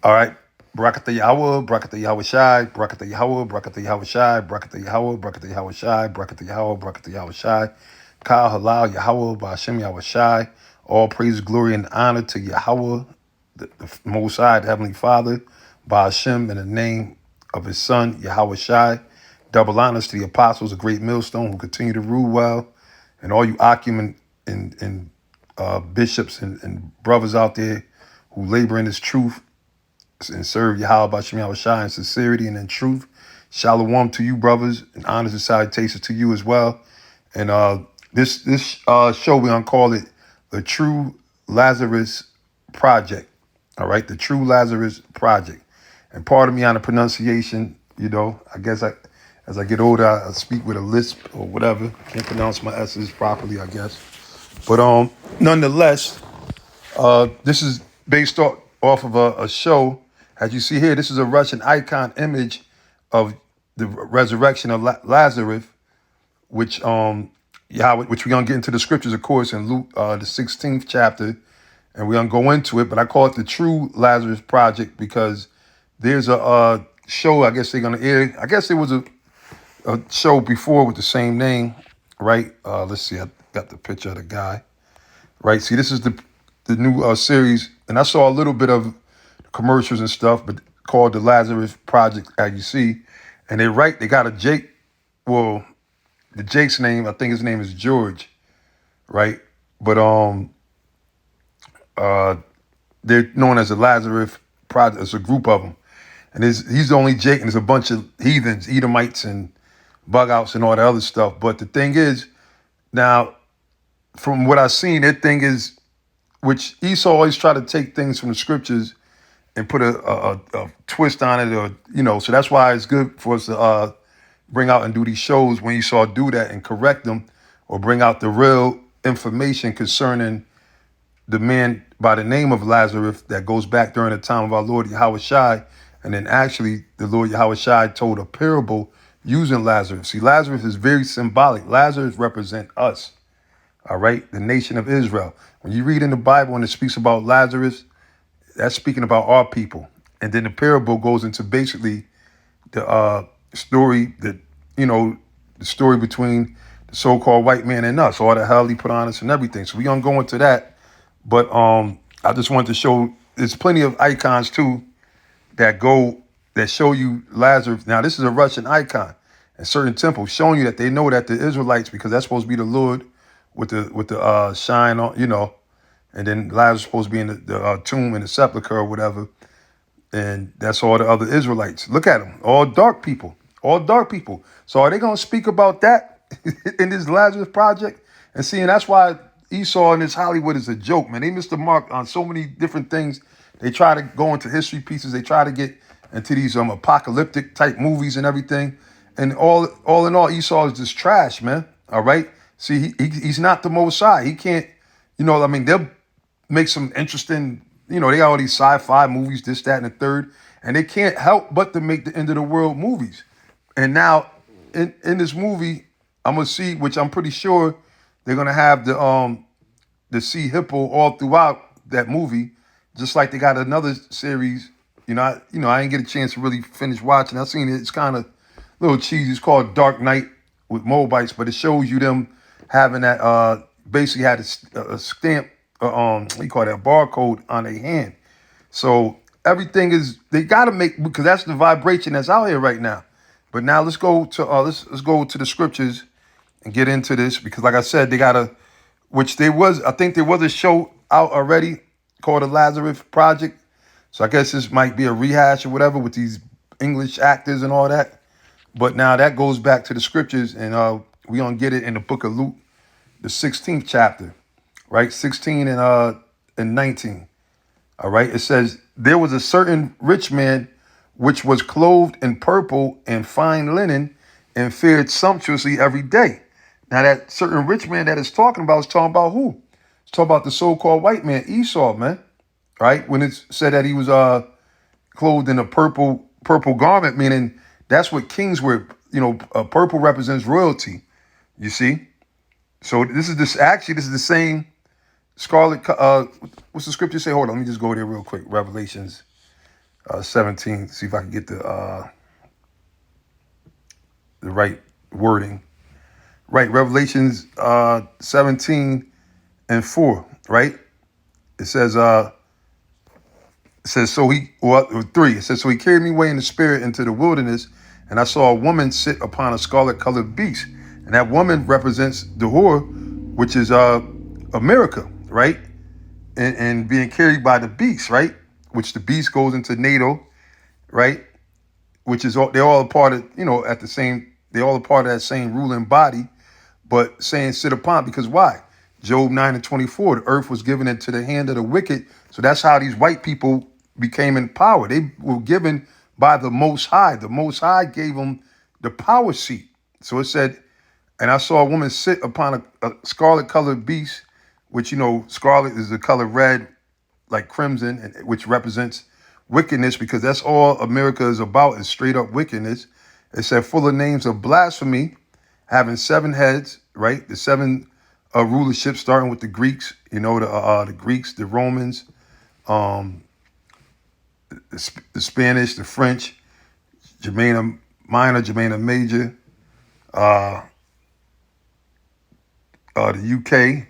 All right. Brakata Yahweh, Brakata Yahweh Shai, Brakata Yahweh, Brakata Yahweh Shai, Brakata Yahweh, Brakata Yahweh Shai, Brakata Yahweh, Brakata Yahweh Shai, Kal Halal Yahweh, Ba'ashem Yahweh Shai. All praise, glory, and honor to Yahweh, the Most High, the Heavenly Father, Ba'ashem, in the name of His Son, Yahweh Shai. Double honors to the apostles, a great millstone who continue to rule well, and all you acumen and bishops and brothers out there who labor in this truth and serve Yahweh B'Shem Yahweh Shai in sincerity and in truth. Shalom to you, brothers, and honors and salutations to you as well. And this show, we're going to call it the True Lazarus Project. All right, the True Lazarus Project. And pardon me on the pronunciation, I guess as I get older, I speak with a lisp or whatever. Can't pronounce my S's properly, I guess. But nonetheless, this is based off of a show. As you see here, this is a Russian icon image of the resurrection of Lazarus, which which we're gonna get into the scriptures, of course, in Luke the 16th chapter, and we're gonna go into it. But I call it the True Lazarus Project because there's a show. I guess they're gonna air. I guess there was a show before with the same name, right? Let's see. I got the picture of the guy. Right. See, this is the new series, and I saw a little bit of commercials and stuff, but called the Lazarus Project, as you see. And they got a Jake. Well, the Jake's name, I think his name is George, right? But they're known as the Lazarus Project. It's a group of them, and he's the only Jake, and there's a bunch of heathens, Edomites, and bug outs, and all the other stuff. But the thing is, now, from what I've seen, that thing is, which Esau always try to take things from the scriptures and put a twist on it, or so that's why it's good for us to bring out and do these shows when Esau do that and correct them, or bring out the real information concerning the man by the name of Lazarus that goes back during the time of our Lord Yahweh Shai, and then actually the Lord Yahweh Shai told a parable using Lazarus. See, Lazarus is very symbolic. Lazarus represent us. All right, the nation of Israel. When you read in the Bible and it speaks about Lazarus, that's speaking about our people. And then the parable goes into basically the story the story between the so-called white man and us, all the hell he put on us and everything. So we're gonna go into that. But I just wanted to show there's plenty of icons too that show you Lazarus. Now, this is a Russian icon and certain temples showing you that they know that the Israelites, because that's supposed to be the Lord with the shine on, and then Lazarus is supposed to be in the tomb in the sepulcher or whatever, and that's all the other Israelites. Look at them, all dark people. So are they going to speak about that in this Lazarus Project? And seeing that's why Esau and this Hollywood is a joke, man. They missed the mark on so many different things. They try to go into history pieces. They try to get into these apocalyptic type movies and everything. And all in all, Esau is just trash, man. All right. See, he's not the Most High. He can't, they'll make some interesting, they got all these sci-fi movies, this, that, and the third, and they can't help but to make the end of the world movies. And now in this movie, I'm going to see, which I'm pretty sure they're going to have the sea hippo all throughout that movie, just like they got another series. I didn't get a chance to really finish watching. I've seen it. It's kind of a little cheesy. It's called Dark Knight with Moabites, but it shows you them having that basically had a stamp, what do you call that, a barcode on their hand. So everything they got to make, because that's the vibration that's out here right now. But now let's go to let's go to the scriptures and get into this, because like I said, they got I think there was a show out already called the Lazarus Project. So I guess this might be a rehash or whatever with these English actors and all that. But now that goes back to the scriptures, and we're going to get it in the book of Luke, the 16th chapter, right? 16 and 19. All right. It says, there was a certain rich man which was clothed in purple and fine linen and fared sumptuously every day. Now, that certain rich man that is talking about who? It's talking about the so-called white man, Esau, man. Right? When it said that he was clothed in a purple garment, meaning that's what kings wear. Purple represents royalty. You see? So this is the same scarlet. What's the scripture say? Hold on, let me just go there real quick. Revelations. 17. See if I can get the right wording. Right, Revelations 17:4. Right, it says so he, well, 3. It says, so he carried me away in the spirit into the wilderness, and I saw a woman sit upon a scarlet colored beast, and that woman represents the whore, which is America, right, and being carried by the beast, right, which the beast goes into NATO, right, which is all, they're all a part of, at the same, they're all a part of that same ruling body, but saying sit upon, because why? Job 9:24, the earth was given into the hand of the wicked. So that's how these white people became in power. They were given by the Most High. The Most High gave them the power seat. So it said, and I saw a woman sit upon a scarlet colored beast, which, scarlet is the color red, like crimson, which represents wickedness, because that's all America is about, is straight up wickedness. It said full of names of blasphemy, having 7 heads, right? The 7 rulership, starting with the Greeks, the Greeks, the Romans, the Spanish, the French, Germana Minor, Germana Major, the UK,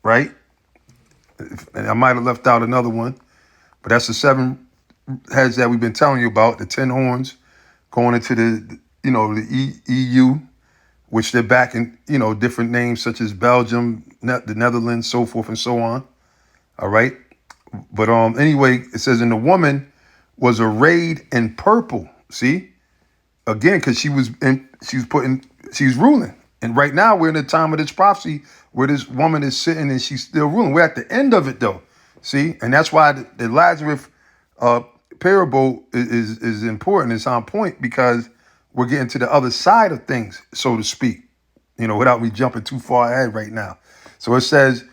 right? And I might have left out another one, but that's the 7 heads that we've been telling you about, the 10 horns going into the EU, which they're backing, different names such as Belgium, the Netherlands, so forth and so on. All right. But anyway, it says, and the woman was arrayed in purple. See, again, because she was ruling. And right now we're in the time of this prophecy where this woman is sitting and she's still ruling. We're at the end of it though. See, and that's why the Lazarus parable is important. It's on point, because we're getting to the other side of things, so to speak, without me jumping too far ahead right now. So it says,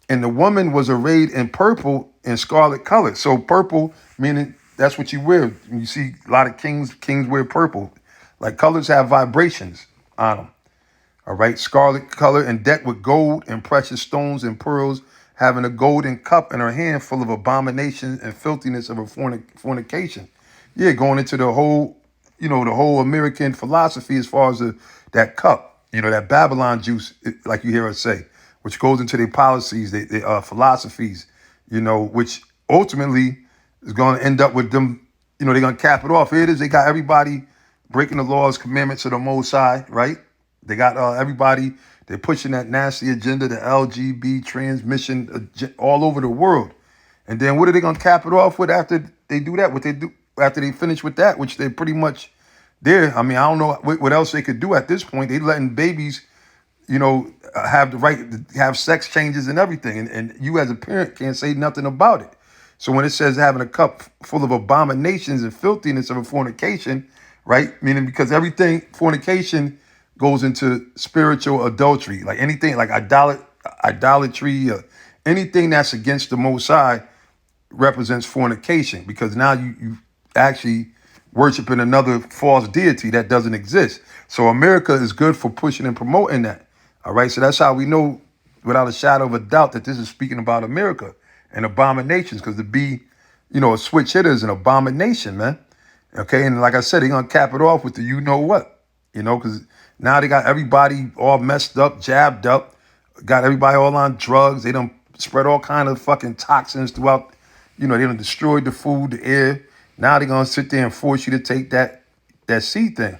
and the woman was arrayed in purple and scarlet color. So purple, meaning that's what you wear. You see a lot of kings wear purple. Like, colors have vibrations on them. All right. Scarlet color and decked with gold and precious stones and pearls, having a golden cup in her hand full of abominations and filthiness of her fornication. Yeah, going into the whole, the whole American philosophy as far as that cup, that Babylon juice, like you hear us say, which goes into their policies, their philosophies, which ultimately is going to end up with them, they're going to cap it off. Here it is. They got everybody breaking the laws, commandments of the Most High, right? They got everybody, they're pushing that nasty agenda, the LGB transmission all over the world. And then what are they going to cap it off with after they do that? What they do after they finish with that, which they're pretty much there. I mean, I don't know what else they could do at this point. They're letting babies, have the right to have sex changes and everything. And you as a parent can't say nothing about it. So when it says having a cup full of abominations and filthiness of a fornication, right? Meaning, because everything fornication goes into spiritual adultery, like anything like idolatry, anything that's against the Most High represents fornication, because now you actually worshiping another false deity that doesn't exist. So America is good for pushing and promoting that. All right. So that's how we know without a shadow of a doubt that this is speaking about America and abominations, because to be, a switch hitter is an abomination, man. Okay. And like I said, they're going to cap it off with the what, because now they got everybody all messed up, jabbed up, got everybody all on drugs. They don't spread all kind of fucking toxins throughout, they done destroyed the food, the air. Now they're going to sit there and force you to take that seed thing.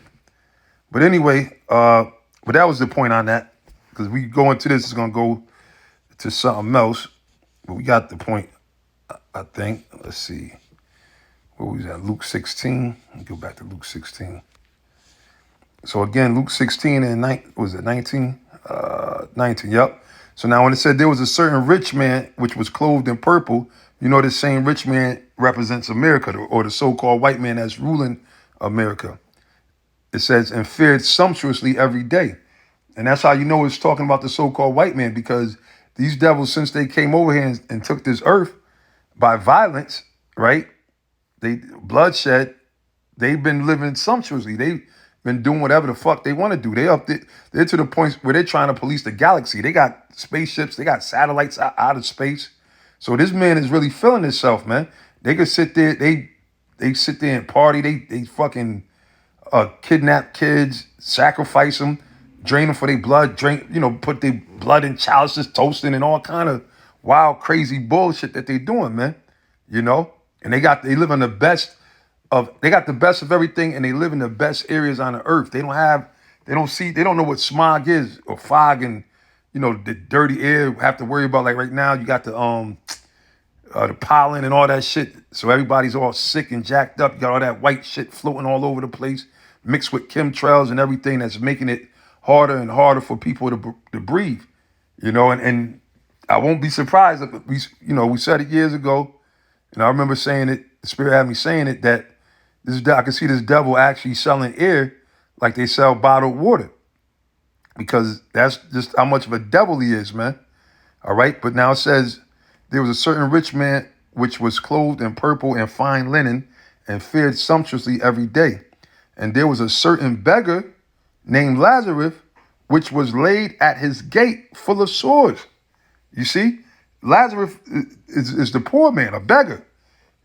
But anyway, but that was the point on that, because we go into this, it's going to go to something else. But we got the point, I think. Let's see. Where was that? Luke 16. Let me go back to Luke 16. So again, Luke 16 and 19? 19, yep. So now when it said there was a certain rich man which was clothed in purple, this same rich man represents America, or the so-called white man that's ruling America. It says, and fared sumptuously every day. And that's how it's talking about the so-called white man, because these devils, since they came over here and took this earth by violence, right? They bloodshed, they've been living sumptuously. They've been doing whatever the fuck they want to do. They're to the point where they're trying to police the galaxy. They got spaceships, they got satellites out of space. So this man is really feeling himself, man. They could sit there, they They sit there and party. They fucking kidnap kids, sacrifice them, drain them for their blood, put their blood in chalices, toasting, and all kind of wild, crazy bullshit that they doing, man. You know, and they live in the best they got the best of everything, and they live in the best areas on the earth. They don't know what smog is or fog and the dirty air. Have to worry about like right now. You got the pollen and all that shit. So everybody's all sick and jacked up. You got all that white shit floating all over the place, mixed with chemtrails and everything that's making it harder and harder for people to breathe. And I won't be surprised if we said it years ago, and I remember saying it. The Spirit had me saying it that I can see this devil actually selling air like they sell bottled water, because that's just how much of a devil he is, man. All right, but now it says there was a certain rich man which was clothed in purple and fine linen and fared sumptuously every day. And there was a certain beggar named Lazarus, which was laid at his gate full of sores. You see, Lazarus is the poor man, a beggar.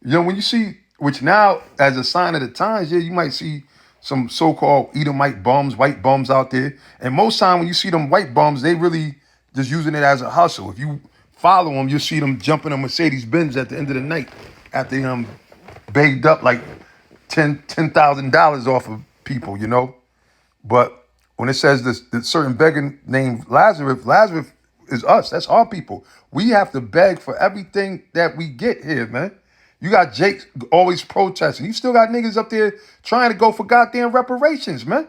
When you see, which now as a sign of the times, you might see some so-called Edomite bums, white bums out there. And most time when you see them white bums, they really just using it as a hustle. If you follow them, you'll see them jumping a Mercedes Benz at the end of the night after they bagged up like $10,000 off of people, But when it says this certain beggar named Lazarus is us. That's our people. We have to beg for everything that we get here, man. You got Jake always protesting. You still got niggas up there trying to go for goddamn reparations, man.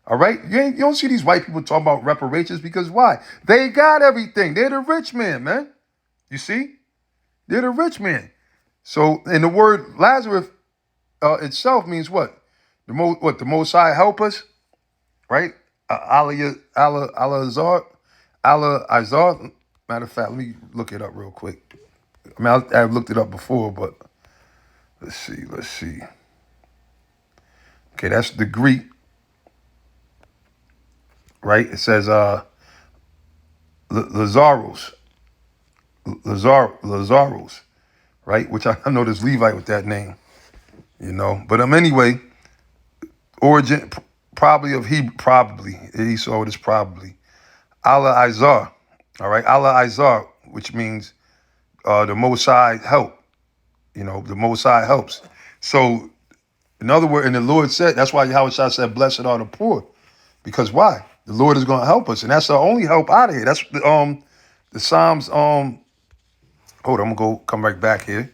All right? You don't see these white people talking about reparations because why? They got everything. They're the rich man, man. You see? They're the rich man. So, and the word Lazarus itself means what? The Most High help us, right? Allah Izar. Matter of fact, let me look it up real quick. I mean, I've looked it up before, but let's see. Okay, that's the Greek, right? It says Lazarus, right? Which I know there's Levite with that name, But anyway, origin probably of Hebrew, he saw it as probably Allah Izar, all right? Allah Izar, which means the Most High help, the Most High helps. So, in other words, and the Lord said, that's why Yahweh Shah said, blessed are the poor. Because why? The Lord is going to help us. And that's our only help out of here. That's the Psalms. Hold on, I'm going to come right back here.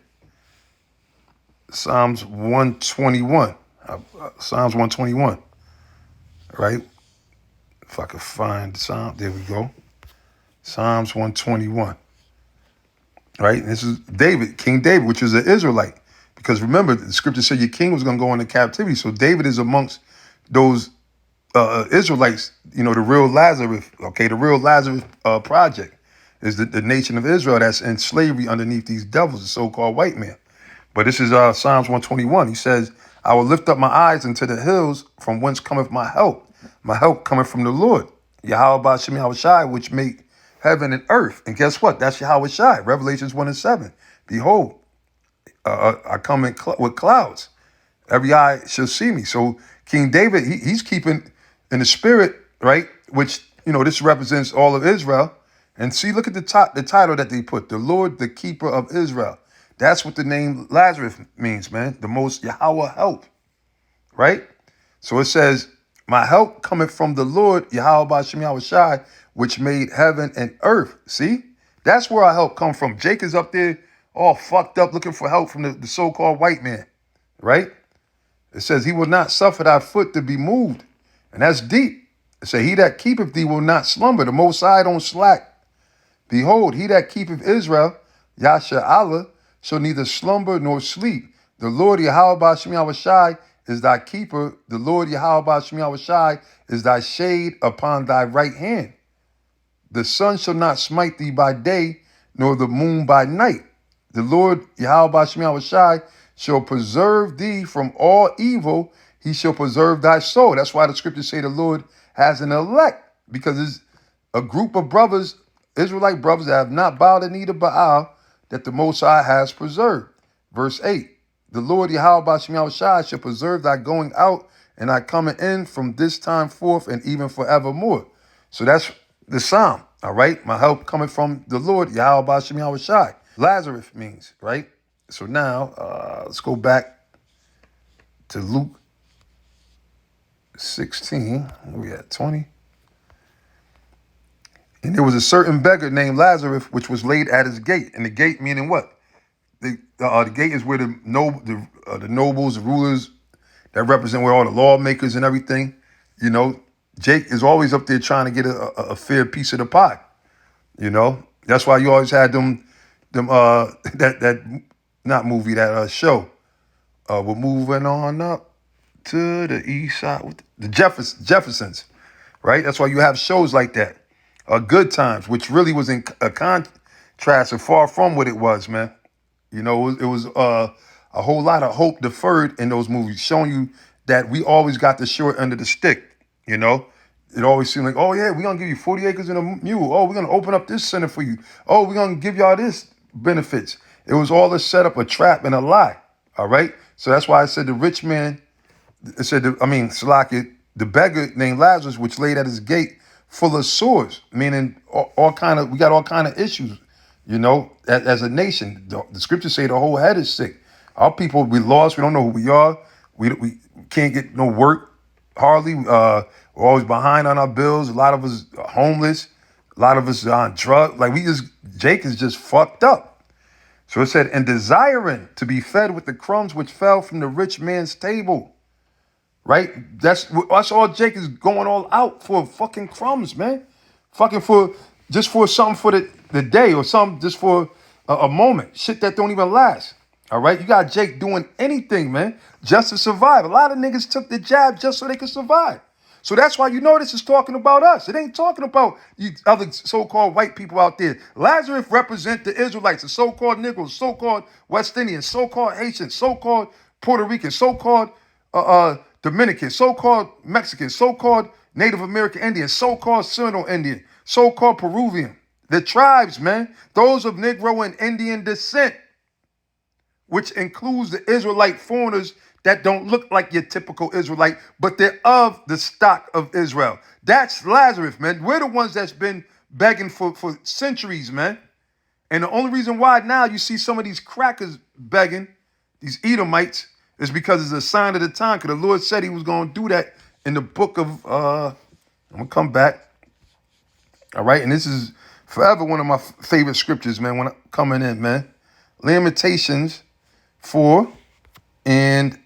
Psalms 121. Psalms 121. Right? If I could find the Psalm. There we go. Psalms 121. Right? And this is David, King David, which is an Israelite. Because remember, the scripture said your king was going to go into captivity. So David is amongst those Israelites, the real Lazarus. Okay, the real Lazarus project is the nation of Israel that's in slavery underneath these devils, the so-called white man. But this is Psalms 121. He says, I will lift up my eyes into the hills from whence cometh my help. My help cometh from the Lord, Yahweh Ba'Shem Yahweh Shai, which made heaven and earth. And guess what? That's Yahweh Shai. Revelations 1:7. Behold, I come with clouds. Every eye shall see me. So King David, he's keeping in the spirit, right? Which, this represents all of Israel. And see, look at the title that they put, the Lord, the keeper of Israel. That's what the name Lazarus means, man. The most Yahweh help, right? So it says, my help cometh from the Lord, Yahweh Ba'Shem Yahweh Shai, which made heaven and earth. See? That's where our help come from. Jake is up there all fucked up looking for help from the so-called white man, right? It says, he will not suffer thy foot to be moved. And that's deep. It says, he that keepeth thee will not slumber. The Most High don't slack. Behold, he that keepeth Israel, Yasha Allah, shall neither slumber nor sleep. The Lord Yahweh Ba'Shem Yahweh Shai is thy keeper. The Lord Yahweh Ba'Shem Yahweh Shai is thy shade upon thy right hand. The sun shall not smite thee by day, nor the moon by night. The Lord Yahweh Ba'Shem Yahweh Shai shall preserve thee from all evil. He shall preserve thy soul. That's why the scriptures say the Lord has an elect, because it's a group of brothers, Israelite brothers that have not bowed the knee to Baal, that the Most High has preserved. Verse 8, the Lord Yahweh Shem Yahushua shall preserve thy going out and thy coming in from this time forth and even forevermore. So that's the psalm, all right? My help coming from the Lord Yahweh Shem Yahushua. Lazarus means, right? So now, let's go back to Luke 16. Where we at, 20? And there was a certain beggar named Lazarus, which was laid at his gate. And the gate meaning what? The gate is where the nobles, the rulers that represent where all the lawmakers and everything. You know, Jake is always up there trying to get a fair piece of the pie. You know, that's why you always had them that not movie, that show. We're moving on up to the east side with the Jeffersons, right? That's why you have shows like that. Good Times, which really was in a contrast and far from what it was, man. You know, it was a whole lot of hope deferred in those movies, showing you that we always got the short end of the stick. You know, it always seemed like, oh yeah, we're gonna give you 40 acres and a mule. Oh, we're gonna open up this center for you. Oh, we're gonna give y'all this benefits. It was all a setup, a trap, and a lie. All right. So that's why I said the rich man. It said, Salaki, the beggar named Lazarus, which laid at his gate, full of sores, meaning we got all kind of issues. You know, as a nation, the scriptures say the whole head is sick. Our people, we lost. We don't know who we are. We can't get no work hardly. We're always behind on our bills. A lot of us are homeless. A lot of us are on drugs. Like Jake is just fucked up. So it said, and desiring to be fed with the crumbs which fell from the rich man's table. Right? That's all Jake is going all out for, fucking crumbs, man. Fucking just for something for the day, or something just for a moment. Shit that don't even last. All right? You got Jake doing anything, man, just to survive. A lot of niggas took the jab just so they could survive. So that's why you know this is talking about us. It ain't talking about you other so-called white people out there. Lazarus represent the Israelites, the so-called Negroes, so-called West Indians, so-called Haitians, so-called Puerto Ricans, so-called Dominicans, so-called Mexicans, so-called Native American Indians, so-called Serno Indian, so-called Peruvian. The tribes, man, those of Negro and Indian descent, which includes the Israelite foreigners that don't look like your typical Israelite, but they're of the stock of Israel. That's Lazarus, man. We're the ones that's been begging for centuries, man. And the only reason why now you see some of these crackers begging, these Edomites, is because it's a sign of the time. Because the Lord said he was going to do that in the book of, I'm going to come back. All right. And this is forever one of my favorite scriptures, man, when I'm coming in, man. Lamentations 4 and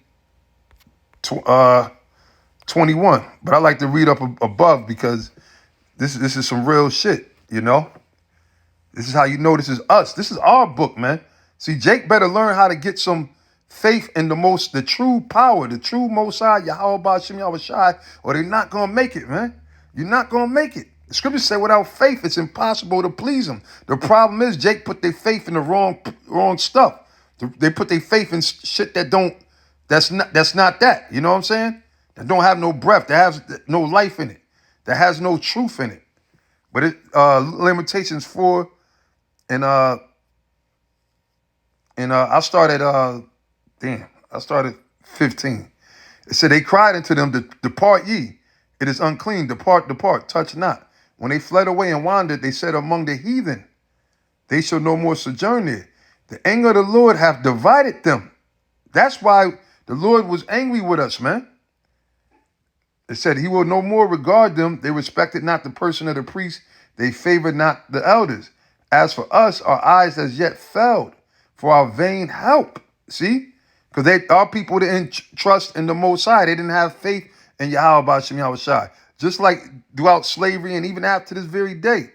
21. But I like to read up above because this is some real shit, you know. This is how you know this is us. This is our book, man. See, Jake better learn how to get some faith in the true power, the true Most High, Yahweh Shem Yahushua, or they're not going to make it, man. You're not going to make it. The scriptures say without faith, it's impossible to please him. The problem is Jake put their faith in the wrong stuff. They put their faith in shit that's not that. You know what I'm saying? That don't have no breath, that has no life in it, that has no truth in it. But Lamentations 4 and I started I started 15. It said they cried unto them, depart ye. It is unclean. Depart, depart, touch not. When they fled away and wandered, they said among the heathen, they shall no more sojourn there. The anger of the Lord hath divided them. That's why the Lord was angry with us, man. It said he will no more regard them. They respected not the person of the priest. They favored not the elders. As for us, our eyes as yet failed for our vain help. See? Because our people didn't trust in the Most High. They didn't have faith in Yahweh Shem Yahushua. Just like throughout slavery and even after this very day.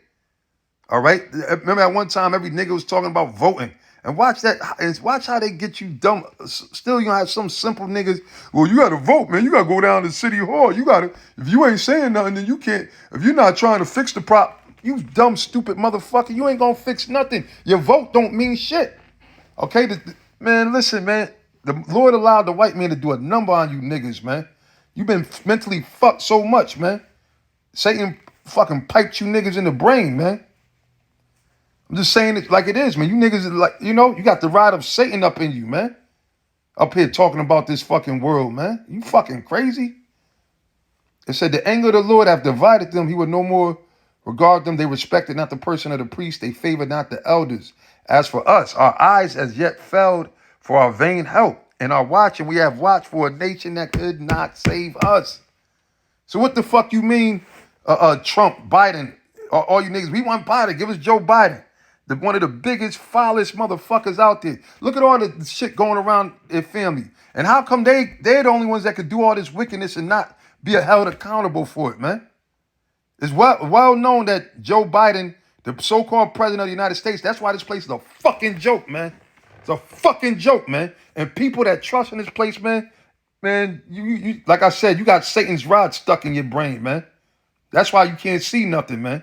All right? Remember at one time every nigga was talking about voting. And watch that, and watch how they get you dumb. Still, you gonna have some simple niggas. Well, you gotta vote, man. You gotta go down to City Hall. You gotta, if you ain't saying nothing, then you can't. If you're not trying to fix the problem, you dumb, stupid motherfucker, you ain't gonna fix nothing. Your vote don't mean shit. Okay, man, listen, man. The Lord allowed the white man to do a number on you niggas, man. You've been mentally fucked so much, man. Satan fucking piped you niggas in the brain, man. I'm just saying it like it is, man. You niggas are like, you know, you got the rod of Satan up in you, man. Up here talking about this fucking world, man. You fucking crazy? It said the anger of the Lord hath divided them. He would no more regard them. They respected not the person of the priest. They favored not the elders. As for us, our eyes as yet failed for our vain help. And our watching, we have watched for a nation that could not save us. So what the fuck you mean, Trump, Biden, all you niggas? We want Biden. Give us Joe Biden. One of the biggest, foulest motherfuckers out there. Look at all the shit going around their family. And how come they're the only ones that could do all this wickedness and not be held accountable for it, man? It's well known that Joe Biden, the so-called president of the United States, that's why this place is a fucking joke, man. It's a fucking joke, man. And people that trust in this place, man, you like I said, you got Satan's rod stuck in your brain, man. That's why you can't see nothing, man.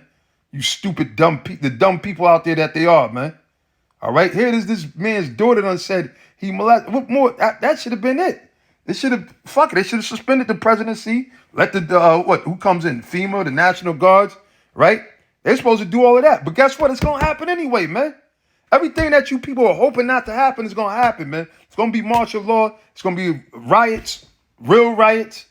You stupid, the dumb people out there that they are, man. All right, here it is. This man's daughter done said he molested. What more? That should have been it. They should have, fuck it. They should have suspended the presidency. Let who comes in? FEMA, the National Guards, right? They're supposed to do all of that. But guess what? It's going to happen anyway, man. Everything that you people are hoping not to happen is going to happen, man. It's going to be martial law. It's going to be riots, real riots.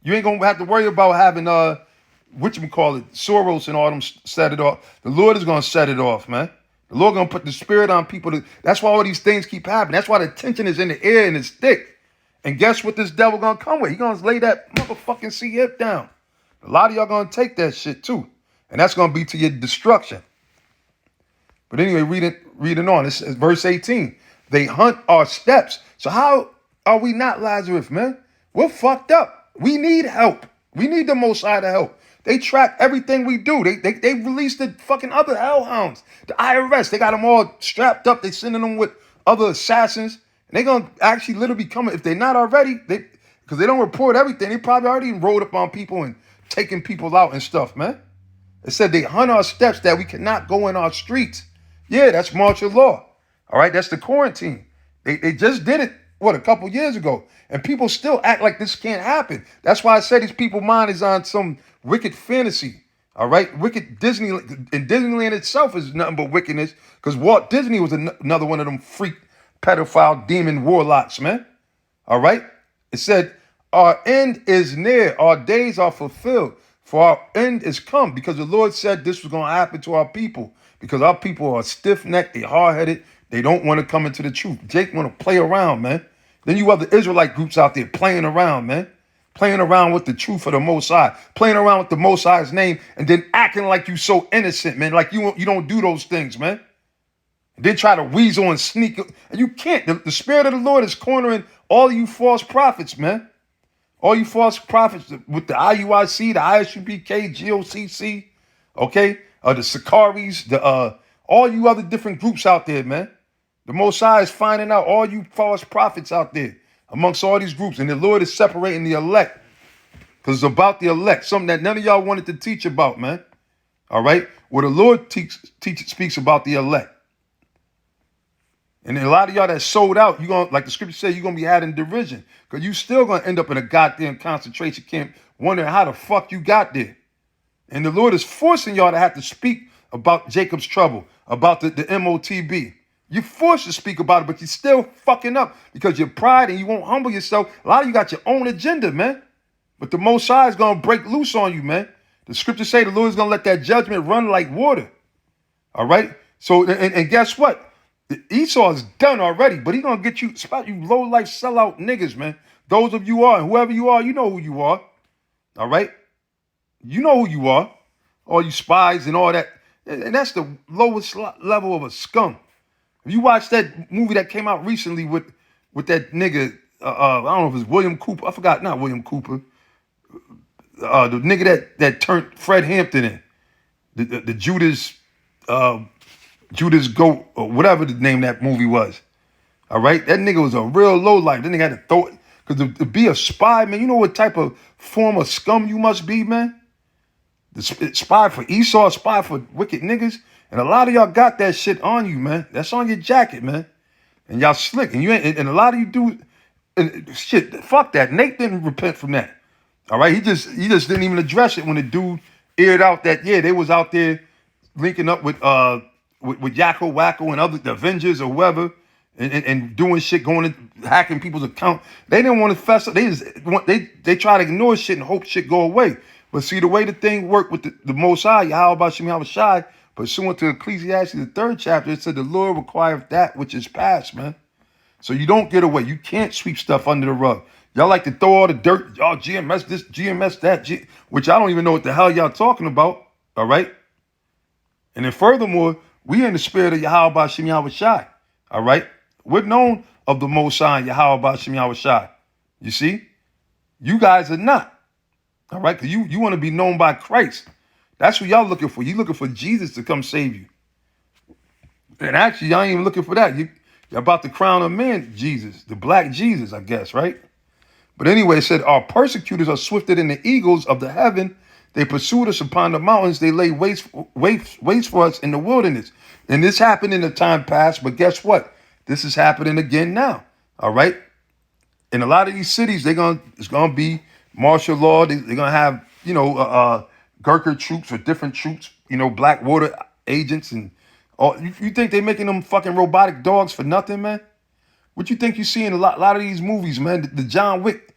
You ain't going to have to worry about having, Soros and all them set it off. The Lord is going to set it off, man. The Lord going to put the spirit on people. That's why all these things keep happening. That's why the tension is in the air and it's thick. And guess what this devil going to come with? He going to lay that motherfucking sea hip down. A lot of y'all going to take that shit too. And that's going to be to your destruction. But anyway, reading on. It says, verse 18. They hunt our steps. So how are we not Lazarus, man? We're fucked up. We need help. We need the Most High to help. They track everything we do. They released the fucking other hellhounds. The IRS, they got them all strapped up. They sending them with other assassins. And they're going to actually literally be coming. If they're not already, because they don't report everything, they probably already rolled up on people and taking people out and stuff, man. It said they hunt our steps that we cannot go in our streets. Yeah, that's martial law. All right, that's the quarantine. They just did it, a couple years ago. And people still act like this can't happen. That's why I said these people's mind is on some wicked fantasy. All right, wicked Disneyland. And Disneyland itself is nothing but wickedness because Walt Disney was another one of them freak, pedophile, demon warlocks, man. All right, it said, our end is near. Our days are fulfilled. For our end is come, because the Lord said this was going to happen to our people. Because our people are stiff-necked, they hard-headed, they don't want to come into the truth. Jake want to play around, man. Then you have the Israelite groups out there playing around, man. Playing around with the truth of the Most High. Playing around with the Most High's name, and then acting like you so innocent, man. Like you don't do those things, man. And then try to weasel and sneak. And you can't. The Spirit of the Lord is cornering all of you false prophets, man. All you false prophets with the IUIC, the ISUPK, GOCC, okay? The Sikaris, all you other different groups out there, man. The Most High is finding out all you false prophets out there amongst all these groups. And the Lord is separating the elect because it's about the elect, something that none of y'all wanted to teach about, man. All right? Where the Lord speaks about the elect. And a lot of y'all that sold out, you're going, like the scripture says, you're going to be had in derision. Because you still going to end up in a goddamn concentration camp wondering how the fuck you got there. And the Lord is forcing y'all to have to speak about Jacob's trouble, about the MOTB. You're forced to speak about it, but you're still fucking up because your pride and you won't humble yourself. A lot of you got your own agenda, man. But the Most High is going to break loose on you, man. The scriptures say the Lord is going to let that judgment run like water. All right? So, and guess what? Esau is done already, but he's going to get you, spot you low-life sellout niggas, man. Those of you are, and whoever you are, you know who you are. All right? You know who you are. All you spies and all that. And that's the lowest level of a scum. If you watch that movie that came out recently with that nigga, I don't know if it's William Cooper. I forgot, not William Cooper. The nigga that turned Fred Hampton in. The Judas Goat, or whatever the name of that movie was. All right? That nigga was a real low life. Then they had to throw it. Because to be a spy, man, you know what type of form of scum you must be, man? The spy for Esau, spy for wicked niggas. And a lot of y'all got that shit on you, man. That's on your jacket, man. And y'all slick. And you ain't, and a lot of you do shit. Fuck that. Nate didn't repent from that. All right? He just didn't even address it when the dude aired out that, yeah, they was out there linking up with Yakko Wacko and other the Avengers or whoever. and doing shit, going and hacking people's account. They didn't want to fess up. They try to ignore shit and hope shit go away. But see, the way the thing worked with the Most High, how about Shem Shai, pursuant to Ecclesiastes, the 3rd chapter, it said the Lord requires that which is past, man. So you don't get away. You can't sweep stuff under the rug. Y'all like to throw all the dirt. Y'all GMS this, GMS that, which I don't even know what the hell y'all talking about. All right. And then furthermore, we in the spirit of Yahweh Shem Yahweh Shai. All right. We're known of the Most High Yahweh Shem Yahweh Shai. You see, you guys are not. All right. Because you want to be known by Christ. That's what y'all looking for. You looking for Jesus to come save you. And actually, y'all ain't even looking for that. You're about to crown a man, Jesus, the black Jesus, I guess, right? But anyway, it said, our persecutors are swifter than the eagles of the heaven. They pursued us upon the mountains. They lay waste for us in the wilderness. And this happened in the time past, but guess what? This is happening again now. All right. In a lot of these cities, it's gonna be martial law. They're gonna have, Gurkha troops or different troops, black water agents and all. You think they're making them fucking robotic dogs for nothing, man? What you think you see in a lot of these movies, man? The John Wick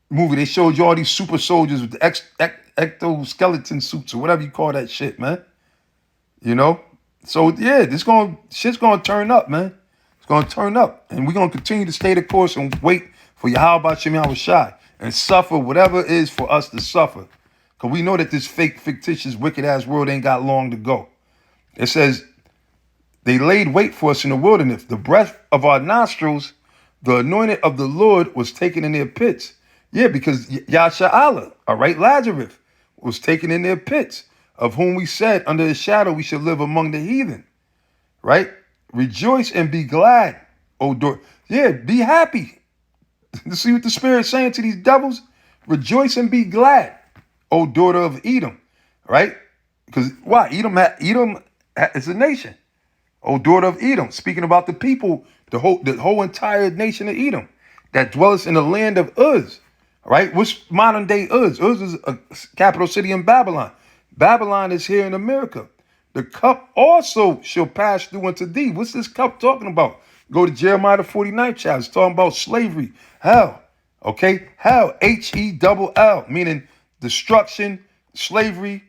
movie, they showed you all these super soldiers with the exoskeleton suits or whatever you call that shit, man. So yeah, shit's gonna turn up, man. It's gonna turn up, and we're gonna continue to stay the course and wait for Yahweh Shem Yahweh Shai and suffer whatever it is for us to suffer, because we know that this fake, fictitious, wicked ass world ain't got long to go. It says, they laid wait for us in the wilderness. The breath of our nostrils, the anointed of the Lord, was taken in their pits. Yeah, because Yasha'Allah, all right, Lazarus, was taken in their pits, of whom we said, under his shadow we shall live among the heathen. Right? Rejoice and be glad, O daughter. Yeah, be happy. To see what the Spirit's saying to these devils? Rejoice and be glad, O daughter of Edom. Right? Because why? Edom is a nation. O daughter of Edom, speaking about the people, the whole entire nation of Edom that dwells in the land of Uz, right? What's modern day Uz? Uz is a capital city in Babylon. Babylon is here in America. The cup also shall pass through unto thee. What's this cup talking about? Go to Jeremiah the 49th chapter. It's talking about slavery, hell, okay? Hell, Hell, meaning destruction, slavery,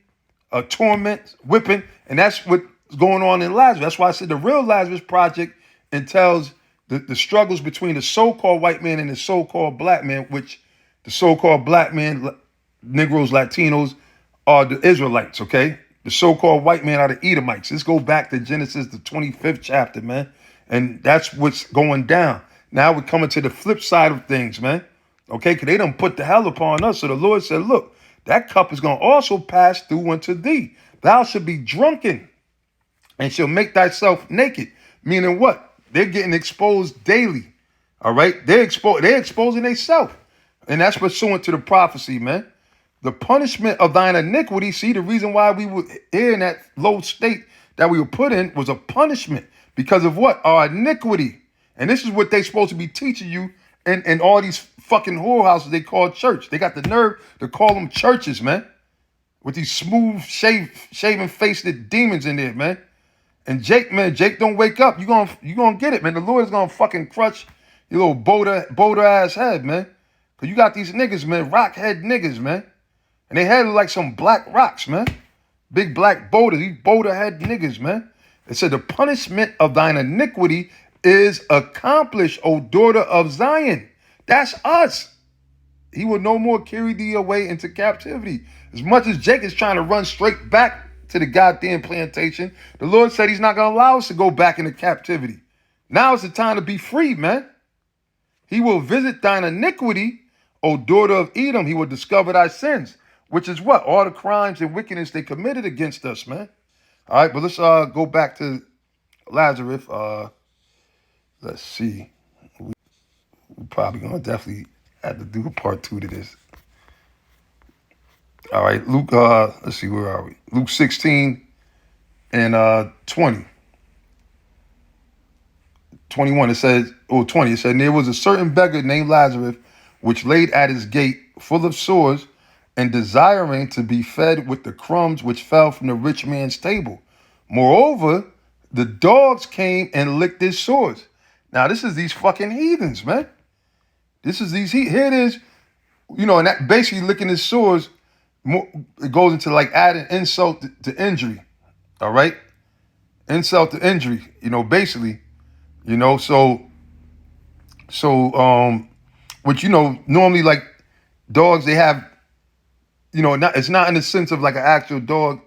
torment, whipping, and that's what going on in Lazarus. That's why I said the real Lazarus Project entails the struggles between the so-called white man and the so-called black man, which the so-called black man, Negroes, Latinos, are the Israelites, okay? The so-called white man are the Edomites. Let's go back to Genesis, the 25th chapter, man. And that's what's going down. Now we're coming to the flip side of things, man. Okay, because they done put the hell upon us. So the Lord said, look, that cup is going to also pass through unto thee. Thou shalt be drunken and shall make thyself naked. Meaning what? They're getting exposed daily. All right? They're exposing themselves. And that's pursuant to the prophecy, man. The punishment of thine iniquity. See, the reason why we were here in that low state that we were put in was a punishment. Because of what? Our iniquity. And this is what they're supposed to be teaching you in all these fucking whorehouses they call church. They got the nerve to call them churches, man. With these smooth, shaven-faced demons in there, man. And Jake, don't wake up. You gonna get it, man. The Lord is gonna fucking crush your little boulder ass head, man. Cause you got these niggas, man, rock head niggas, man. And they head look like some black rocks, man. Big black boulders, these boulder head niggas, man. It said the punishment of thine iniquity is accomplished, O daughter of Zion. That's us. He will no more carry thee away into captivity. As much as Jake is trying to run straight back to the goddamn plantation, the Lord said he's not going to allow us to go back into captivity. Now is the time to be free, man. He will visit thine iniquity, O daughter of Edom. He will discover thy sins, which is what? All the crimes and wickedness they committed against us, man. All right, but let's go back to Lazarus. Let's see. We're probably going to definitely have to do a part 2 to this. All right, Luke, let's see, where are we? Luke 16 and 20. 21, it says, or 20, it said, and there was a certain beggar named Lazarus, which laid at his gate, full of sores, and desiring to be fed with the crumbs which fell from the rich man's table. Moreover, the dogs came and licked his sores. Now, this is these fucking heathens, man. This is these, here it is, and that basically licking his sores, it goes into like adding insult to injury, all right? Insult to injury, basically, so, which, normally like dogs, they have, it's not in the sense of like an actual dog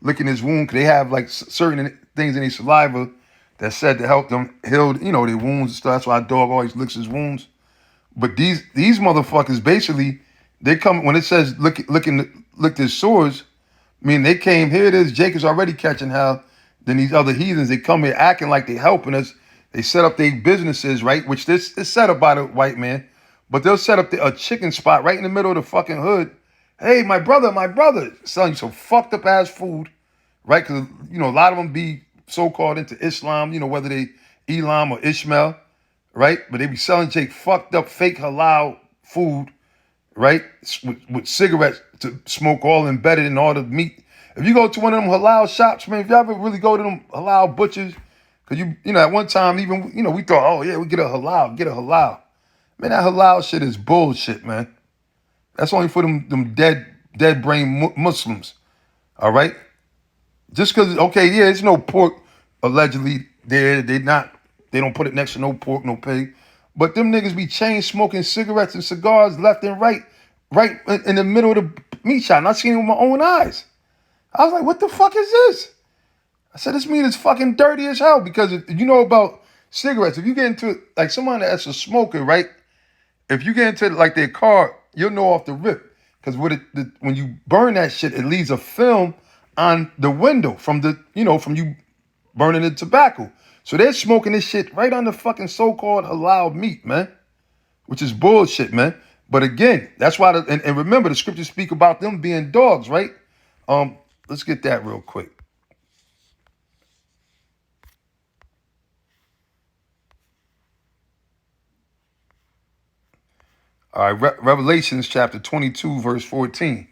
licking his wound, because they have like certain things in their saliva that's said to help them heal, their wounds and stuff. That's why a dog always licks his wounds. But these motherfuckers basically, they come when it says lick his sores. I mean, they came here. It is Jacob's already catching hell. Then these other heathens, they come here acting like they helping us. They set up their businesses, right? Which this is set up by the white man, but they'll set up a chicken spot right in the middle of the fucking hood. Hey, my brother, selling you some fucked up ass food, right? Because a lot of them be so-called into Islam, whether they Elam or Ishmael, right? But they be selling Jake fucked up fake halal food, right? With cigarettes to smoke all embedded in all the meat. If you go to one of them halal shops, man, if you ever really go to them halal butchers, because at one time even, we thought, oh yeah, we get a halal. Man, that halal shit is bullshit, man. That's only for them dead brain Muslims, all right? Just because, okay, yeah, there's no pork allegedly there. They don't put it next to no pork, no pig. But them niggas be chain smoking cigarettes and cigars left and right in the middle of the meat shop. And I seen it with my own eyes. I was like, what the fuck is this? I said, this meat is fucking dirty as hell, because if you know about cigarettes, if you get into like someone that's a smoker, right? If you get into like their car, you'll know off the rip. Because when you burn that shit, it leaves a film on the window from from you burning the tobacco. So they're smoking this shit right on the fucking so-called halal meat, man, which is bullshit, man. But again, that's why, and remember, the scriptures speak about them being dogs, right? Let's get that real quick. All right, Revelations chapter 22, verse 14.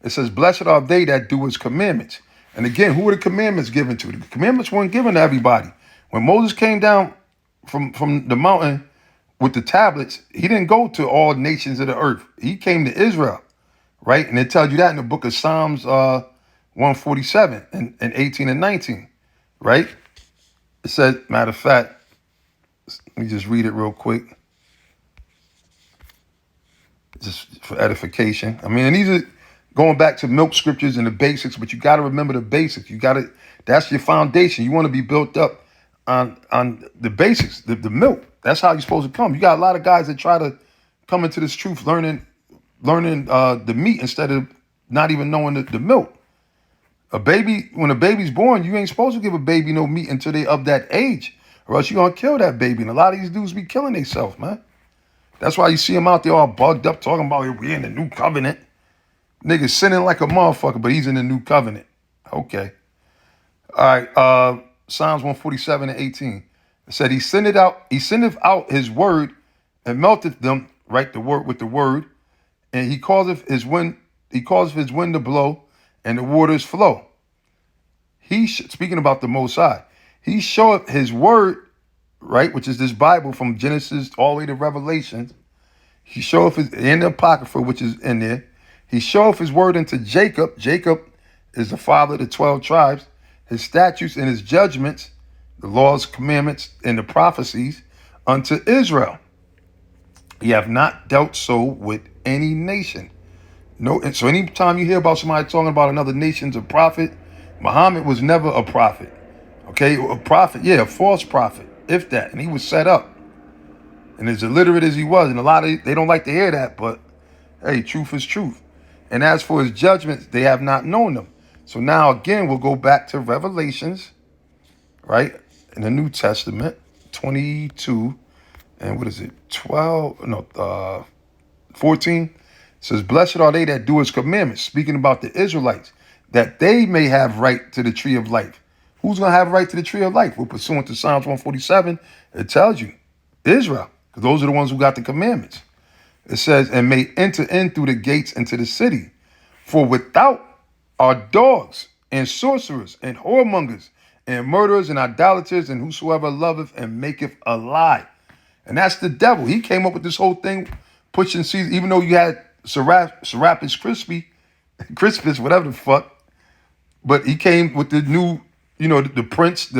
It says, blessed are they that do his commandments. And again, who were the commandments given to? The commandments weren't given to everybody. When Moses came down from the mountain with the tablets, he didn't go to all nations of the earth. He came to Israel, right? And it tells you that in the book of Psalms 147 and 18 and 19, right? It says, matter of fact, let me just read it real quick, just for edification. I mean, and these are going back to milk scriptures and the basics, but you got to remember the basics. That's your foundation. You want to be built up on the basics, the milk. That's how you're supposed to come. You got a lot of guys that try to come into this truth learning the meat instead of not even knowing the milk. When a baby's born, you ain't supposed to give a baby no meat until they of that age, or else you're going to kill that baby. And a lot of these dudes be killing themselves, man. That's why you see them out there all bugged up talking about we're in the new covenant. Niggas sinning like a motherfucker, but he's in the new covenant. Okay. All right. Psalms 147 and 18. It said he sendeth out his word and melteth them, right? The word with the word. And he causeth his wind to blow and the waters flow. Speaking about the Most High, he showeth his word, right? Which is this Bible from Genesis all the way to Revelation. He showeth in the Apocrypha, which is in there. He showeth his word unto Jacob. Jacob is the father of the 12 tribes. His statutes and his judgments, the laws, commandments, and the prophecies unto Israel. He have not dealt so with any nation. No, and so anytime you hear about somebody talking about another nation's a prophet, Muhammad was never a prophet. Okay, a prophet, yeah, a false prophet, if that. And he was set up. And as illiterate as he was, and they don't like to hear that, but hey, truth is truth. And as for his judgments, they have not known them. So now again, we'll go back to Revelations, right? In the New Testament, 22, and what is it? 14. It says, blessed are they that do his commandments, speaking about the Israelites, that they may have right to the tree of life. Who's going to have right to the tree of life? Well, pursuant to Psalms 147, it tells you, Israel, because those are the ones who got the commandments. It says, and may enter in through the gates into the city. For without are dogs and sorcerers and whoremongers and murderers and idolaters and whosoever loveth and maketh a lie. And that's the devil. He came up with this whole thing, pushing Caesar, even though you had Serapis Crispus, whatever the fuck. But he came with the new, the prince,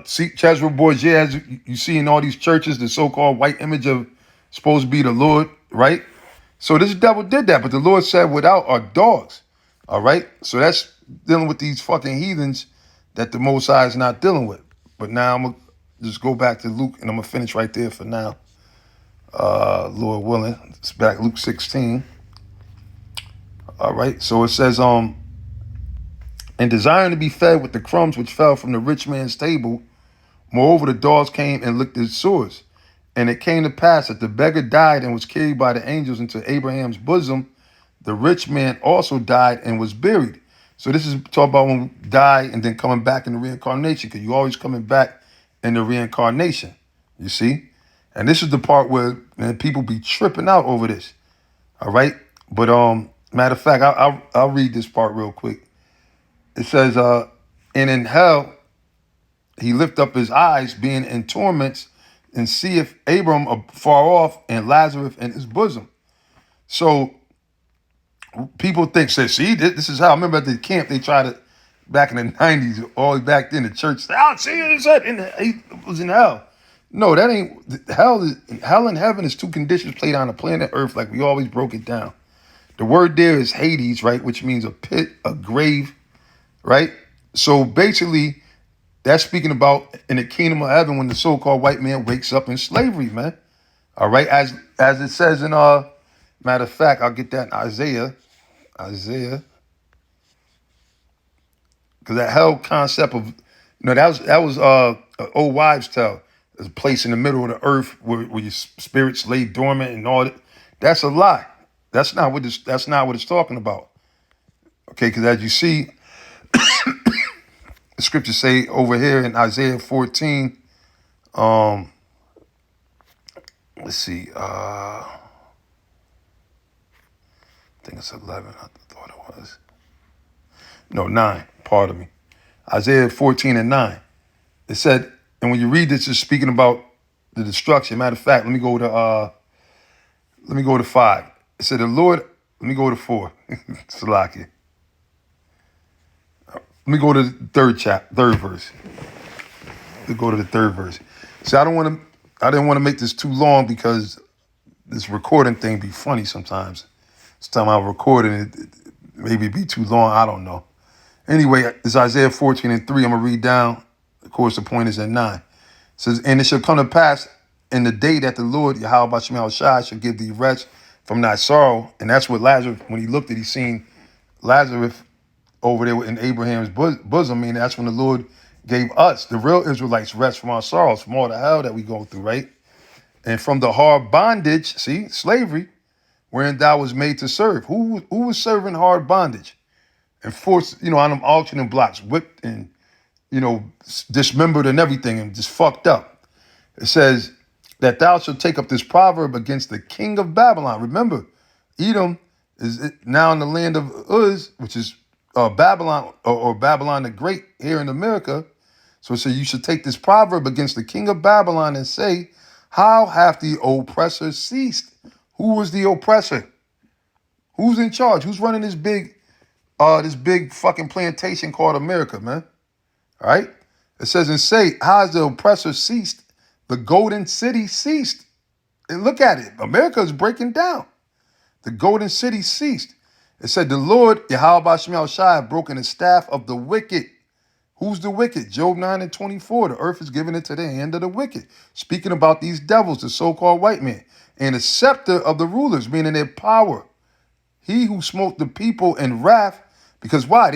Cesare Borgia, as you see in all these churches, the so-called white image of supposed to be the Lord, right? So this devil did that, but the Lord said, without are dogs, all right? So that's dealing with these fucking heathens that the Most High is not dealing with. But now I'm going to just go back to Luke, and I'm going to finish right there for now. Lord willing, it's back Luke 16. All right, so it says, and desiring to be fed with the crumbs which fell from the rich man's table, moreover, the dogs came and licked his sores. And it came to pass that the beggar died and was carried by the angels into Abraham's bosom. The rich man also died and was buried. So this is talking about when we die and then coming back in the reincarnation, because you're always coming back in the reincarnation, you see? And this is the part where, man, people be tripping out over this, all right? But matter of fact, I'll read this part real quick. It says, and in hell he lift up his eyes, being in torments, and seeth Abram afar off and Lazarus in his bosom. So people say, see, this is how, I remember at the camp, they tried to, back in the 90s, all the way back then, the church said, oh, see, he was in hell. No, that ain't, hell and heaven is two conditions played on the planet Earth, like we always broke it down. The word there is Hades, right, which means a pit, a grave, right? So basically, that's speaking about in the kingdom of heaven when the so-called white man wakes up in slavery, man. All right, as it says in matter of fact, I'll get that in Isaiah, because that hell concept of, that was old wives' tale. There's a place in the middle of the earth where your spirits lay dormant and all that. That's a lie. That's not what it's talking about. Okay, because as you see, the scriptures say over here in Isaiah 14, let's see, I think it's 11, I thought it was. No, 9, pardon me. Isaiah 14 and 9. It said, and when you read this, it's speaking about the destruction. Matter of fact, let me go to 5. It said, the Lord, let me go to 4. Salaki. Let me go to the third verse. Let's go to the third verse. See, I didn't want to make this too long because this recording thing be funny sometimes. Sometimes I'll record it maybe be too long. I don't know. Anyway, it's Isaiah 14 and 3. I'm going to read down. Of course, the point is at 9. It says, and it shall come to pass in the day that the Lord, Yahweh Shemel Shai, shall give thee rest from thy sorrow. And that's what Lazarus, when he looked at, he seen Lazarus over there in Abraham's bosom. And that's when the Lord gave us, the real Israelites, rest from our sorrows, from all the hell that we go through, right? And from the hard bondage, see, slavery, wherein thou was made to serve. Who was serving hard bondage? And forced, on them auctioning blocks, whipped and, dismembered and everything and just fucked up. It says that thou shalt take up this proverb against the king of Babylon. Remember, Edom is now in the land of Uz, which is Babylon or Babylon the Great here in America. So it says you should take this proverb against the king of Babylon and say, how hath the oppressor ceased? Who was the oppressor? Who's in charge? Who's running this big fucking plantation called America, man? All right? It says, and say, how has the oppressor ceased? The golden city ceased. And look at it. America is breaking down. The golden city ceased. It said, the Lord, Yahweh Shemel Shai, have broken the staff of the wicked. Who's the wicked? Job 9 and 24. The earth is given into the hand of the wicked. Speaking about these devils, the so-called white man. And the scepter of the rulers, meaning their power. He who smote the people in wrath, because why?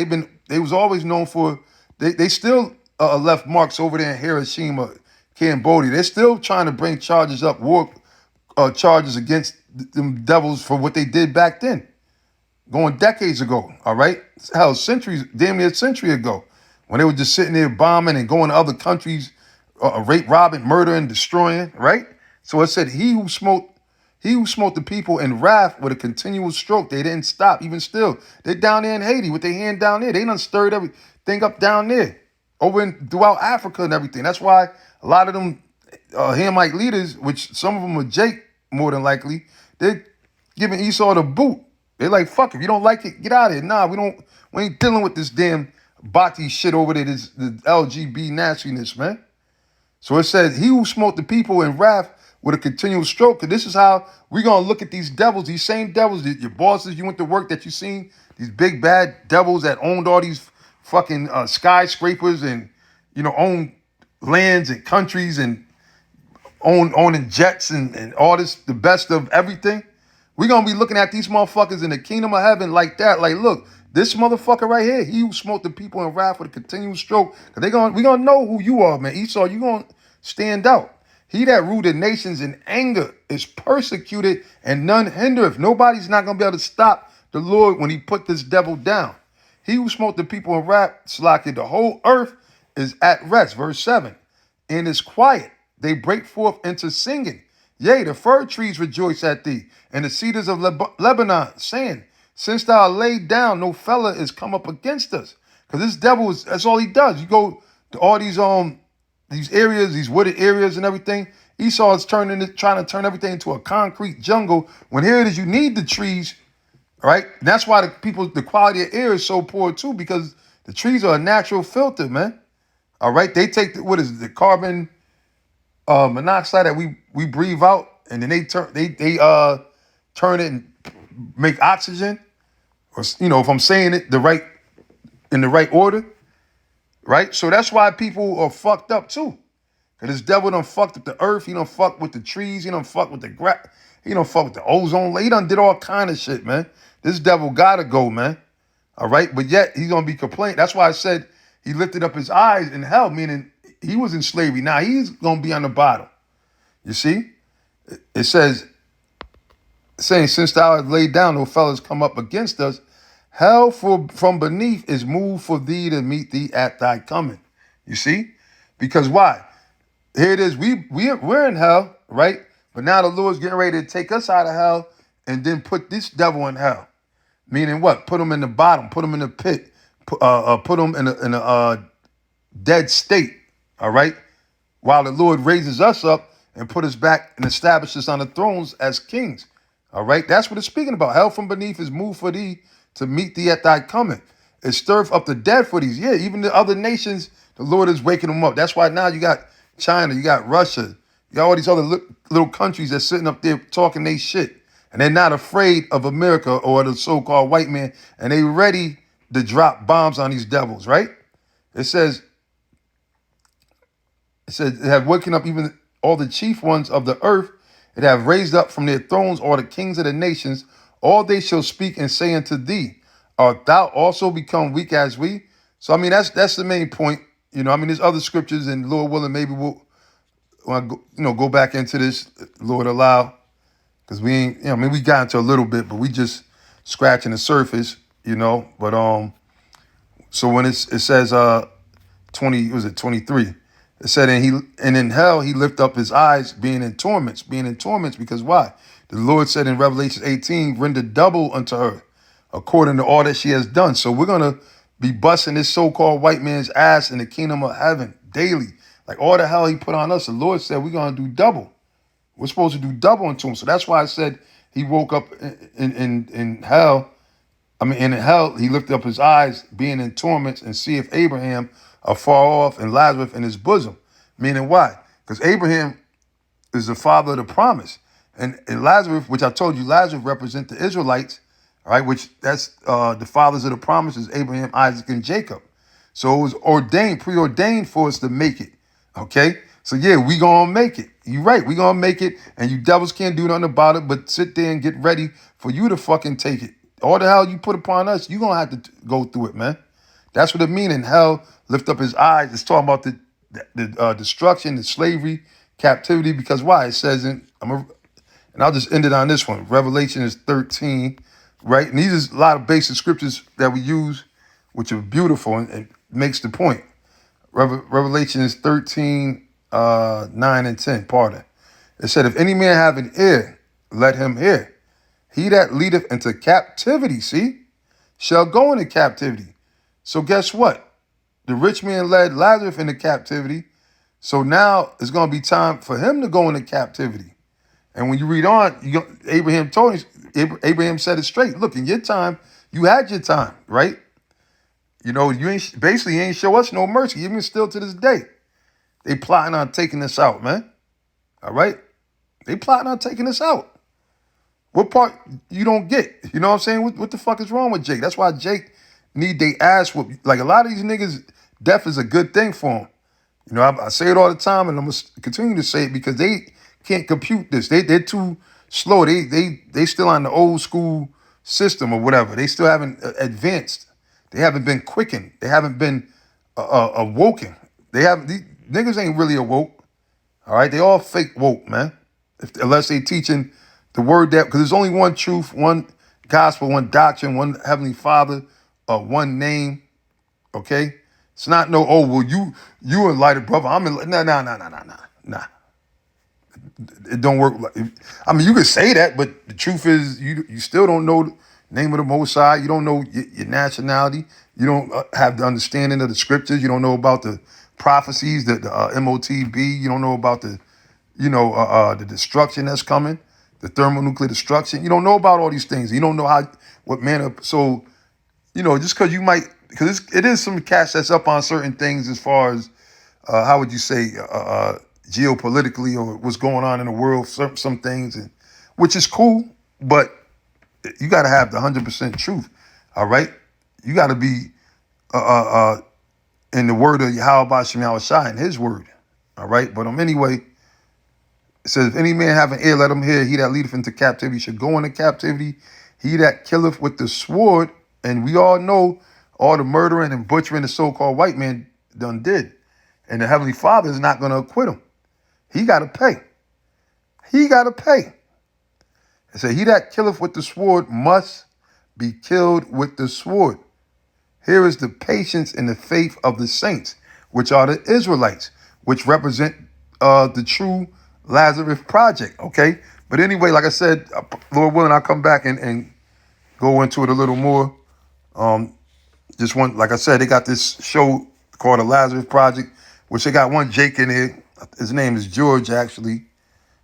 They was always known for, they still left marks over there in Hiroshima, Cambodia. They're still trying to bring charges up, war charges against them devils for what they did back then, going decades ago, all right? Hell, damn near a century ago, when they were just sitting there bombing and going to other countries, rape, robbing, murdering, destroying, right? So it said, he who smote the people in wrath with a continual stroke. They didn't stop, even still. They're down there in Haiti with their hand down there. They done stirred everything up down there, throughout Africa and everything. That's why a lot of them Hamite leaders, which some of them are Jake, more than likely, they're giving Esau the boot. They're like, fuck, if you don't like it, get out of here. Nah, we ain't dealing with this damn Bati shit over there, this the LGB nastiness, man. So it says, he who smote the people in wrath with a continual stroke. Cause this is how we're gonna look at these devils, these same devils, your bosses you went to work that you seen, these big bad devils that owned all these fucking skyscrapers and, own lands and countries and owning jets and all this, the best of everything. We're gonna be looking at these motherfuckers in the kingdom of heaven like that. Like, look, this motherfucker right here, he who smote the people in wrath with a continual stroke. Cause we gonna know who you are, man. Esau, you gonna stand out. He that ruled the nations in anger is persecuted and none hindereth. Nobody's not gonna be able to stop the Lord when he put this devil down. He who smote the people in wrath, slaked, the whole earth is at rest. Verse 7. And is quiet. They break forth into singing. Yea, the fir trees rejoice at thee, and the cedars of Lebanon, saying, since thou art laid down, no fella is come up against us. Because this devil that's all he does. You go to all these areas, these wooded areas and everything. Esau is trying to turn everything into a concrete jungle. When here it is, you need the trees, right? And that's why the quality of air is so poor too, because the trees are a natural filter, man. All right, they take the carbon monoxide that we breathe out, and then they turn it and make oxygen. Or if I'm saying it in the right order, right? So that's why people are fucked up too. Cause this devil done fucked with the earth. He done fucked with the trees. He done fucked with the grass. He done fucked with the ozone layer. He done did all kind of shit, man. This devil gotta go, man. All right, but yet he's gonna be complaining. That's why I said he lifted up his eyes in hell, meaning he was in slavery. Now he's gonna be on the bottom. You see, it says, saying, since thou hast laid down, no fellows come up against us. Hell from beneath is moved for thee to meet thee at thy coming. You see, because why? Here it is. We're in hell, right? But now the Lord's getting ready to take us out of hell and then put this devil in hell. Meaning what? Put him in the bottom. Put him in the pit. Put him in a dead state. All right. While the Lord raises us up and put us back and establishes us on the thrones as kings. All right. That's what it's speaking about. Hell from beneath is moved for thee to meet thee at thy coming. It stirreth up the dead for these. Yeah, even the other nations, the Lord is waking them up. That's why now you got China, you got Russia, you got all these other little countries that's sitting up there talking they shit. And they're not afraid of America or the so-called white man. And they ready to drop bombs on these devils, right? It says, it have waken up even all the chief ones of the earth. It have raised up from their thrones all the kings of the nations. All they shall speak and say unto thee, art thou also become weak as we? So, I mean, that's the main point. There's other scriptures, and Lord willing, maybe we'll go back into this, Lord allow, because we ain't, we got into a little bit, but we just scratching the surface, But so when it says 23? It said, and in hell he lift up his eyes, being in torments, because why? The Lord said in Revelation 18, render double unto her, according to all that she has done. So we're gonna be busting this so-called white man's ass in the kingdom of heaven daily. Like all the hell he put on us, the Lord said we're gonna do double. We're supposed to do double unto him. So that's why I said he woke up in hell. In hell, he lifted up his eyes, being in torments, and seeth Abraham afar off and Lazarus in his bosom. Meaning why? Because Abraham is the father of the promise. And Lazarus, which I told you, Lazarus represent the Israelites, all right, which that's the fathers of the promises, Abraham, Isaac, and Jacob. So it was preordained for us to make it, okay? So yeah, we gonna make it. You're right, we gonna make it, and you devils can't do nothing about it, but sit there and get ready for you to fucking take it. All the hell you put upon us, you gonna have to go through it, man. That's what it means. In hell, lift up his eyes. It's talking about the destruction, the slavery, captivity, because why? It says and I'll just end it on this one. Revelation is 13, right? And these are a lot of basic scriptures that we use, which are beautiful and makes the point. Revelation is 13, 9 and 10, pardon. It said, if any man have an ear, let him hear. He that leadeth into captivity, shall go into captivity. So guess what? The rich man led Lazarus into captivity. So now it's going to be time for him to go into captivity. And when you read on, Abraham told him, Abraham said it straight. Look, in your time, you had your time, right? You know, you ain't show us no mercy, even still to this day. They plotting on taking this out, man. All right? They plotting on taking this out. What part you don't get? You know what I'm saying? What the fuck is wrong with Jake? That's why Jake need they ass whoop. Like a lot of these niggas, death is a good thing for them. You know, I say it all the time, and I'm gonna continue to say it because they can't compute this. They're too slow. They still on the old school system or whatever. They still haven't advanced. They haven't been quickened. They haven't been awoken. These niggas ain't really awoke. All right, they all fake woke, man. Unless they teaching the word that, because there's only one truth, one gospel, one doctrine, one heavenly Father, one name. Okay, it's not no, oh well, you enlightened brother. I'm in, nah. It don't work. I mean, you could say that, but the truth is, you still don't know the name of the Most High. You don't know your nationality. You don't have the understanding of the scriptures. You don't know about the prophecies, the MOTB. You don't know about the destruction that's coming, the thermonuclear destruction. You don't know about all these things. You don't know what manner. So, just because because it is some cash that's up on certain things as far as how would you say geopolitically or what's going on in the world, some things, and which is cool, but you got to have the 100% truth. All right, you got to be in the word of Yahweh Shem Yahushai in His word. All right, but anyway. It says, if any man have an ear, let him hear. He that leadeth into captivity should go into captivity. He that killeth with the sword, and we all know all the murdering and butchering the so-called white man done did. And the Heavenly Father is not going to acquit him. He got to pay. He got to pay. It says, he that killeth with the sword must be killed with the sword. Here is the patience and the faith of the saints, which are the Israelites, which represent the true Lazarus project, okay? But anyway, like I said, Lord willing, I'll come back and go into it a little more. Like I said, they got this show called the Lazarus Project, which they got one Jake in here. His name is George, actually,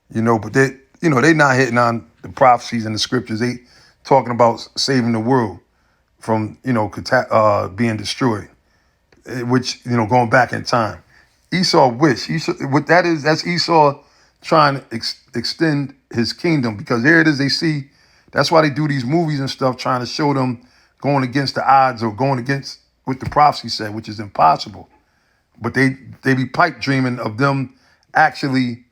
but they not hitting on the prophecies and the scriptures. They talking about saving the world from, being destroyed, which, going back in time. Esau wish. That's Esau trying to extend his kingdom, because here it is, they see, that's why they do these movies and stuff, trying to show them going against the odds or going against what the prophecy said, which is impossible. But they be pipe dreaming of them actually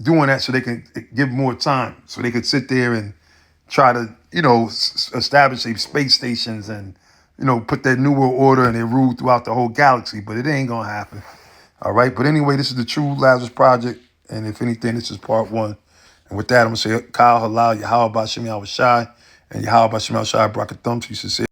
doing that so they can give more time, so they could sit there and try to, establish their space stations and, put their New World Order and their rule throughout the whole galaxy. But it ain't going to happen. All right. But anyway, this is the True Lazarus Project. And if anything, this is part 1. And with that, I'm going to say, Kyle Halal, Yahweh Bashem Yahushai, and Yahweh Bashem Yahushai Brakathum. So you should say,